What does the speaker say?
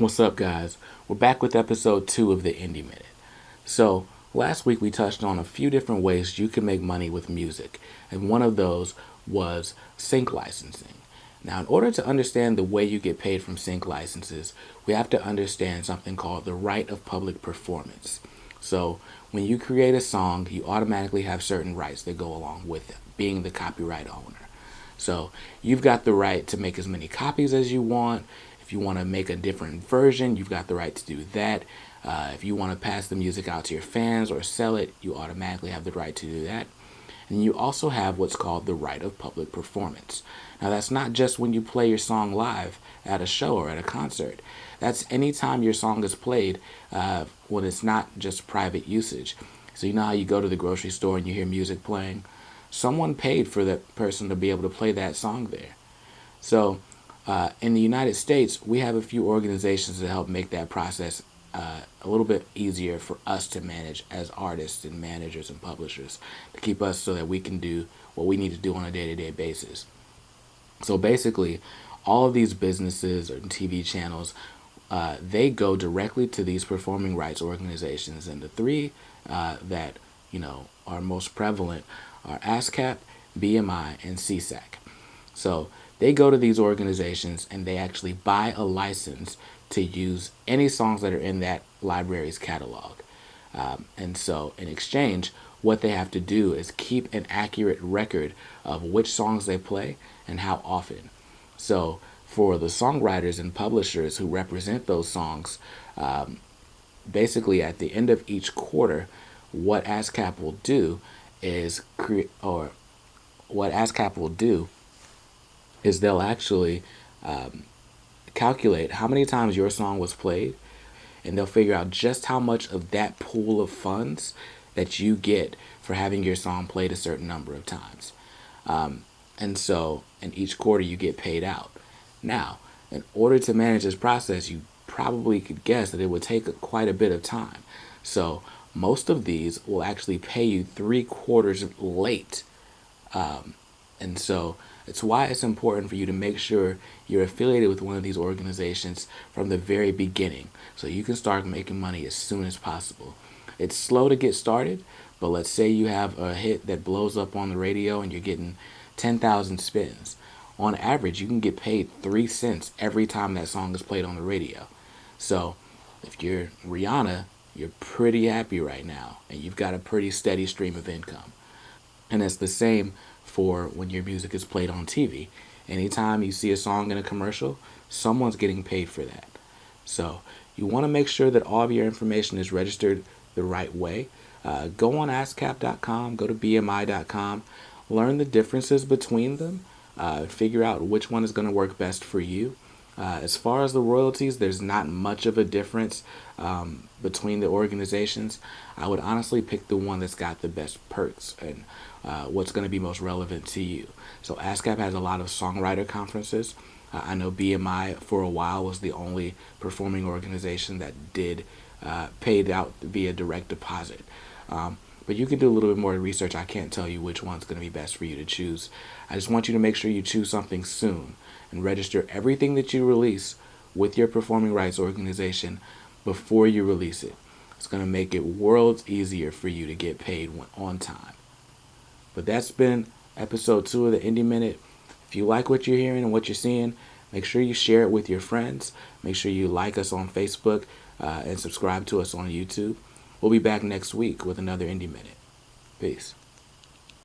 What's up, guys? We're back with episode 2 of the Indie Minute. So, last week we touched on a few different ways you can make money with music, and one of those was sync licensing. Now, in order to understand the way you get paid from sync licenses, we have to understand something called the right of public performance. So, when you create a song, you automatically have certain rights that go along with it, being the copyright owner. So you've got the right to make as many copies as you want. If you want to make a different version, you've got the right to do that. If you want to pass the music out to your fans or sell it, you automatically have the right to do that. And you also have what's called the right of public performance. Now, that's not just when you play your song live at a show or at a concert. That's anytime your song is played when it's not just private usage. So you know how you go to the grocery store and you hear music playing? Someone paid for that person to be able to play that song there. So in the United States, we have a few organizations that help make that process a little bit easier for us to manage as artists and managers and publishers, to keep us so that we can do what we need to do on a day-to-day basis. So basically, all of these businesses or TV channels, they go directly to these performing rights organizations, and the three that are most prevalent are ASCAP, BMI, and CSAC. So they go to these organizations and they actually buy a license to use any songs that are in that library's catalog. And so in exchange, what they have to do is keep an accurate record of which songs they play and how often. So for the songwriters and publishers who represent those songs, basically at the end of each quarter, what ASCAP will do is they'll actually calculate how many times your song was played, and they'll figure out just how much of that pool of funds that you get for having your song played a certain number of times. And so in each quarter you get paid out. Now, in order to manage this process, you probably could guess that it would take quite a bit of time. So most of these will actually pay you 3 quarters late. And so it's why it's important for you to make sure you're affiliated with one of these organizations from the very beginning, so you can start making money as soon as possible. It's slow to get started, but let's say you have a hit that blows up on the radio and you're getting 10,000 spins. On average, you can get paid 3 cents every time that song is played on the radio. So if you're Rihanna, you're pretty happy right now, and you've got a pretty steady stream of income. And it's the same for when your music is played on TV. Anytime you see a song in a commercial, someone's getting paid for that. So you want to make sure that all of your information is registered the right way. Go on ASCAP.com, go to BMI.com, learn the differences between them, figure out which one is going to work best for you. As far as the royalties, there's not much of a difference between the organizations. I would honestly pick the one that's got the best perks and what's going to be most relevant to you. So ASCAP has a lot of songwriter conferences. I know BMI for a while was the only performing organization that did paid out via direct deposit. But you can do a little bit more research. I can't tell you which one's going to be best for you to choose. I just want you to make sure you choose something soon and register everything that you release with your performing rights organization before you release it. It's going to make it worlds easier for you to get paid on time. But that's been episode 2 of the Indie Minute. If you like what you're hearing and what you're seeing, make sure you share it with your friends. Make sure you like us on Facebook and subscribe to us on YouTube. We'll be back next week with another Indie Minute. Peace.